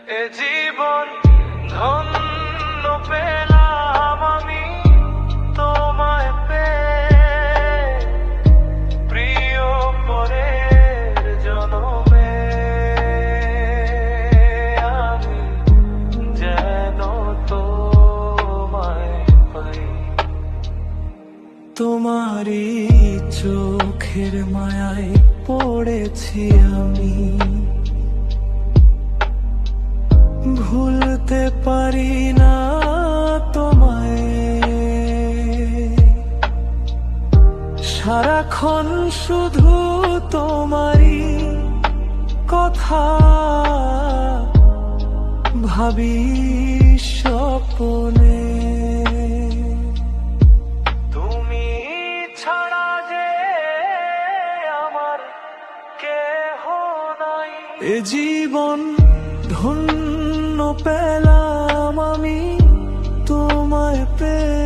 এ জীবন ধন্য পেলাম আমি তোমায় পেয়ে, প্রিয় পরের জনমে আমি যেন তোমায় পাই। তোমারই চোখের মায়ায় পড়েছি আমি, ভুলতে পারি না তোমায়। সারাক্ষণ শুধু তোমারই কথা ভাবি স্বপ্নে। তুমি ছাড়া যে আমার কেহ নাই, এ জীবন ধন্য পেলাম আমি তোমায় পেয়ে।